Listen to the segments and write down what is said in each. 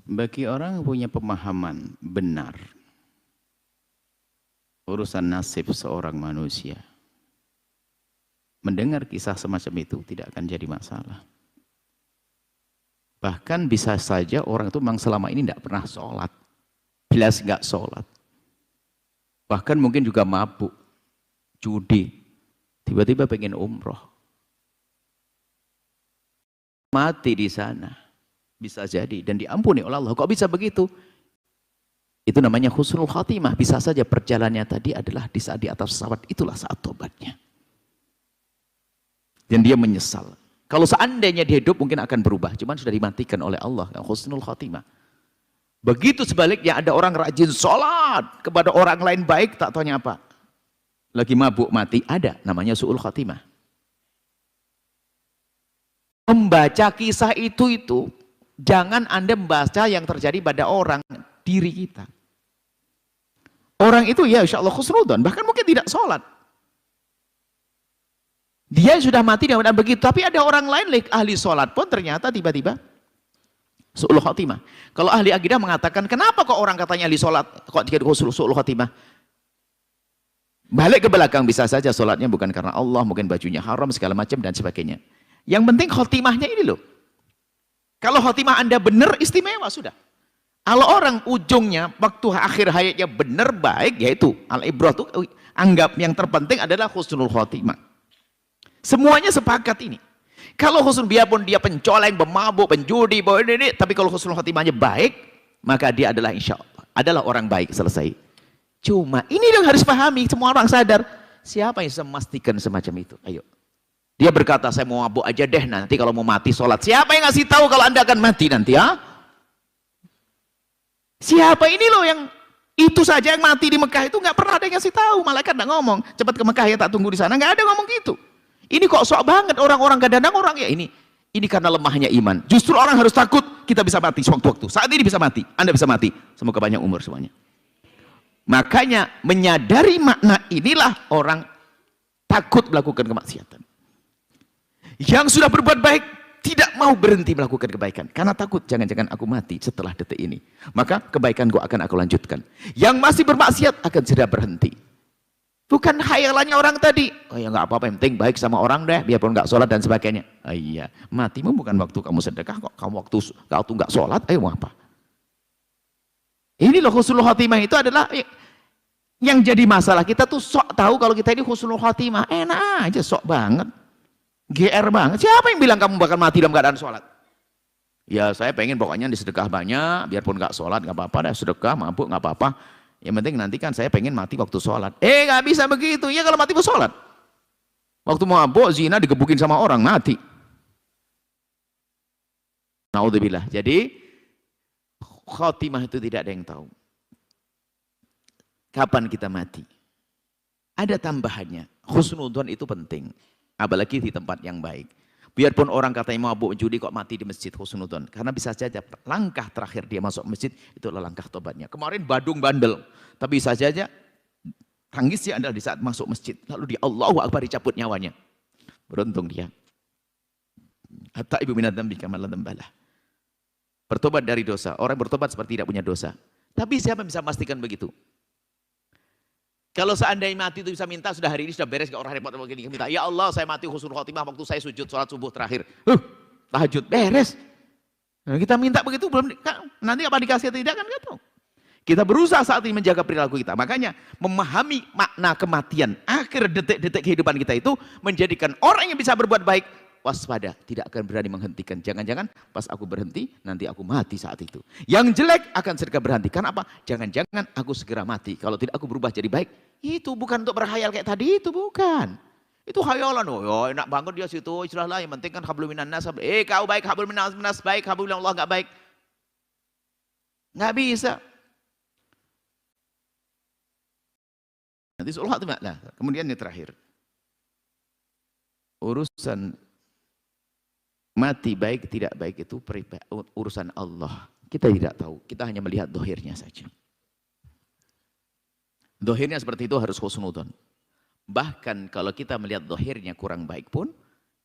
Bagi orang yang punya pemahaman benar urusan nasib seorang manusia, mendengar kisah semacam itu tidak akan jadi masalah. Bahkan bisa saja orang itu memang selama ini tidak pernah sholat, jelas nggak sholat, bahkan mungkin juga mabuk, judi, tiba-tiba pengen umroh, mati di sana. Bisa jadi dan diampuni oleh Allah. Kok bisa begitu? Itu namanya husnul khatimah. Bisa saja perjalanannya tadi adalah di saat di atas pesawat, itulah saat tobatnya. Dan dia menyesal. Kalau seandainya dia hidup mungkin akan berubah, cuman sudah dimatikan oleh Allah, husnul khatimah. Begitu sebaliknya, ada orang rajin sholat kepada orang lain baik, tak taunya apa? Lagi mabuk mati, ada namanya su'ul khatimah. Membaca kisah itu jangan Anda membaca yang terjadi pada orang, diri kita. Orang itu ya insya Allah khusnudzon, bahkan mungkin tidak sholat. Dia sudah mati dan begitu, tapi ada orang lain ahli sholat pun ternyata tiba-tiba su'ul khatimah. Kalau ahli akidah mengatakan, kenapa kok orang katanya ahli sholat, kok jadi su'ul khatimah? Balik ke belakang, bisa saja sholatnya bukan karena Allah, mungkin bajunya haram, segala macam dan sebagainya. Yang penting khotimahnya ini loh. Kalau khotimah Anda benar, istimewa sudah. Kalau orang ujungnya, waktu akhir hayatnya benar, baik, yaitu al-ibrah itu anggap yang terpenting adalah husnul khotimah. Semuanya sepakat ini. Kalau husnul, biarpun dia pencoleng, pemabuk, penjudi, tapi kalau husnul khotimahnya baik, maka dia adalah insya Allah, adalah orang baik, selesai. Cuma ini yang harus pahami, semua orang sadar. Siapa yang bisa memastikan semacam itu? Ayo. Dia berkata, saya mau mabuk aja deh, nanti kalau mau mati sholat. Siapa yang ngasih tahu kalau Anda akan mati nanti ya? Siapa ini loh yang itu saja yang mati di Mekah itu nggak pernah ada yang ngasih tahu. Malaikat nggak ngomong, cepat ke Mekah ya, tak tunggu di sana. Nggak ada ngomong gitu. Ini kok sok banget orang-orang kadang-kadang orang ya ini karena lemahnya iman. Justru orang harus takut kita bisa mati sewaktu-waktu. Saat ini bisa mati, Anda bisa mati. Semoga panjang umur semuanya. Makanya menyadari makna inilah orang takut melakukan kemaksiatan. Yang sudah berbuat baik tidak mau berhenti melakukan kebaikan karena takut jangan-jangan aku mati setelah detik ini, maka kebaikan akan aku lanjutkan. Yang masih bermaksiat akan segera berhenti. Bukan khayalannya orang tadi, oh ya nggak apa-apa, yang penting baik sama orang deh biarpun nggak sholat dan sebagainya. Oh iya, matimu bukan waktu kamu sedekah kok, kamu waktu nggak sholat, ayo mau apa? Ini loh husnul khatimah itu adalah yang jadi masalah. Kita tuh sok tahu kalau kita ini husnul khatimah, enak aja, sok banget. GR banget. Siapa yang bilang kamu bakal mati dalam keadaan sholat? Ya saya pengen pokoknya disedekah banyak, biarpun nggak sholat nggak apa-apa, dah sedekah mabuk nggak apa-apa. Yang penting nanti kan saya pengen mati waktu sholat. Nggak bisa begitu. Ya kalau mati mau sholat. Waktu mabuk zina digebukin sama orang mati. Naudzubillah. Jadi khotimah itu tidak ada yang tahu. Kapan kita mati? Ada tambahannya. Husnudzon itu penting. Apalagi di tempat yang baik. Biarpun orang katanya mabuk judi kok mati di masjid, husnudzon. Karena bisa saja langkah terakhir dia masuk masjid itu adalah langkah tobatnya. Kemarin badung bandel, tapi bisa saja tangisnya adalah di saat masuk masjid. Lalu dia Allahu Akbar dicabut nyawanya. Beruntung dia. Hatta ibu minat dzambi kama la dzambalah. Bertobat dari dosa. Orang bertobat seperti tidak punya dosa. Tapi siapa yang bisa memastikan begitu? Kalau seandainya mati itu bisa minta, sudah hari ini sudah beres, gak orang repot begini, minta, ya Allah saya mati husnul khotimah waktu saya sujud sholat subuh terakhir. Tahajud, beres. Nah, kita minta begitu, belum nanti apa dikasih atau tidak kan gak tahu. Kita berusaha saat ini menjaga perilaku kita. Makanya memahami makna kematian, akhir detik-detik kehidupan kita itu menjadikan orang yang bisa berbuat baik, waspada, tidak akan berani menghentikan. Jangan-jangan pas aku berhenti, nanti aku mati saat itu. Yang jelek akan segera berhenti. Karena apa? Jangan-jangan aku segera mati. Kalau tidak aku berubah jadi baik. Itu bukan untuk berhayal kayak tadi, itu bukan. Itu khayalan. Oh, enak banget dia situ. Istilahlah yang penting kan hablum minan nas. Kau baik, hablum minan nas baik, hablum minan Allah nggak baik. Nggak bisa. Nanti su'ul khatimah. Nah, kemudian yang terakhir. Urusan mati baik tidak baik itu urusan Allah. Kita tidak tahu, kita hanya melihat dohirnya saja. Dohirnya seperti itu harus husnudzon. Bahkan kalau kita melihat dohirnya kurang baik pun,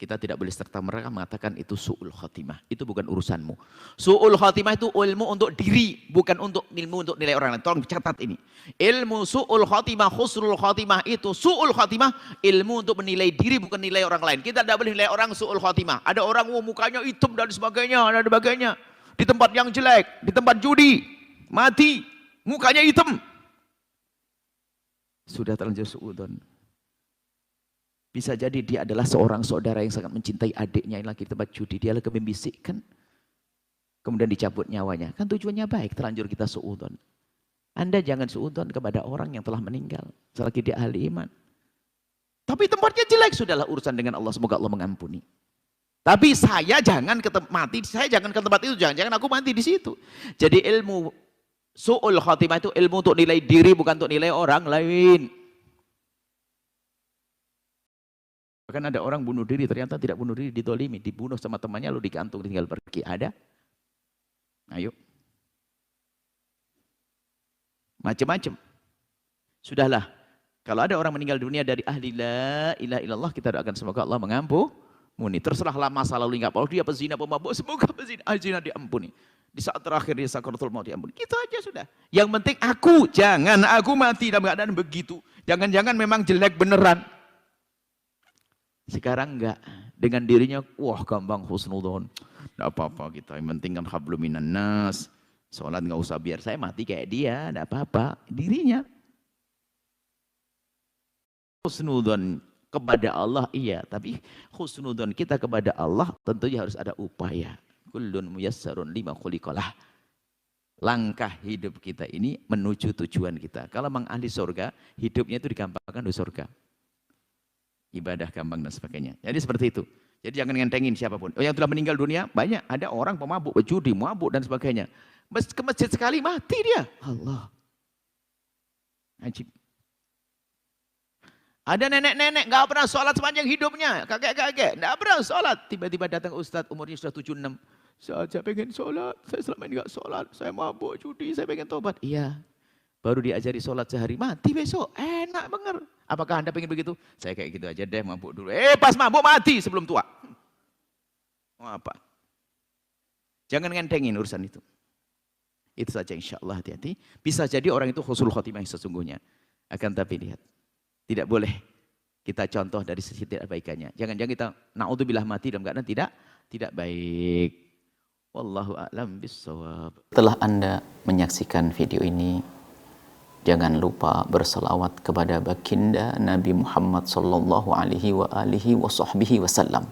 Kita tidak boleh serta-merta mengatakan itu su'ul khotimah. Itu bukan urusanmu. Su'ul khotimah itu ilmu untuk diri, bukan untuk ilmu untuk nilai orang lain. Tolong catat ini. Ilmu su'ul khotimah, husnul khotimah itu su'ul khotimah, ilmu untuk menilai diri bukan nilai orang lain. Kita tidak boleh nilai orang su'ul khotimah. Ada orang mukanya hitam dan sebagainya, dan sebagainya. Di tempat yang jelek, di tempat judi, mati, mukanya hitam. Sudah terlanjur su'udon. Bisa jadi dia adalah seorang saudara yang sangat mencintai adiknya yang lagi di tempat judi. Dia lagi membisikkan. Kemudian dicabut nyawanya. Kan tujuannya baik, terlanjur kita su'udon. Anda jangan su'udon kepada orang yang telah meninggal. Selagi dia ahli iman. Tapi tempatnya jelek, sudahlah urusan dengan Allah. Semoga Allah mengampuni. Tapi saya jangan mati, saya jangan ke tempat itu. Jangan aku mati di situ. Jadi ilmu su'ul khatimah itu ilmu untuk nilai diri, bukan untuk nilai orang lain. Bahkan ada orang bunuh diri, ternyata tidak bunuh diri, ditolimi, dibunuh sama temannya, lalu digantung, tinggal pergi. Ada? Ayo. Macam-macam. Sudahlah. Kalau ada orang meninggal dunia dari ahli la ilaha illallah, kita doakan semoga Allah mengampuni. Terserahlah masa lalu ingat. Kalau dia pezina, pemabuk, semoga pezina diampuni. Di saat terakhir dia sakaratul maut diampuni. Gitu aja sudah. Yang penting jangan aku mati dalam keadaan begitu. Jangan-jangan memang jelek beneran. Sekarang enggak, dengan dirinya, wah gampang husnudzon, enggak apa-apa kita, yang penting kan hablum minan nas, sholat enggak usah biar saya mati kayak dia, enggak apa-apa, dirinya. Husnudzon kepada Allah iya, tapi husnudzon kita kepada Allah tentunya harus ada upaya. Kullun muyassarun lima khuliqalah. Langkah hidup kita ini menuju tujuan kita. Kalau memang ahli surga, hidupnya itu digampangkan di surga. Ibadah gampang dan sebagainya. Jadi seperti itu. Jadi jangan ngentengin siapapun. Oh, yang telah meninggal dunia banyak. Ada orang pemabuk, judi, mabuk dan sebagainya. Ke masjid sekali mati dia. Allah. Ajib. Ada nenek-nenek nggak pernah sholat sepanjang hidupnya. Kakek-kakek nggak pernah sholat. Tiba-tiba datang ustadz umurnya sudah 76. Saya pengen sholat. Saya selama ini nggak sholat. Saya mabuk, judi. Saya pengen tobat. Iya. Baru diajari sholat sehari, mati besok. Enak banget. Apakah Anda pengen begitu? Saya kayak gitu aja deh, mabuk dulu. Pas mabuk mati sebelum tua. Mau apa? Jangan ngentengin urusan itu. Itu saja insya Allah, hati-hati. Bisa jadi orang itu husnul khotimah yang sesungguhnya. Akan tapi lihat. Tidak boleh kita contoh dari sisi tidak baikannya. Jangan-jangan kita na'udzubillah mati dalam keadaan tidak baik. Wallahu a'lam bissawab. Setelah Anda menyaksikan video ini, jangan lupa berselawat kepada baginda Nabi Muhammad sallallahu alaihi wa alihi wa sahbihi wasallam.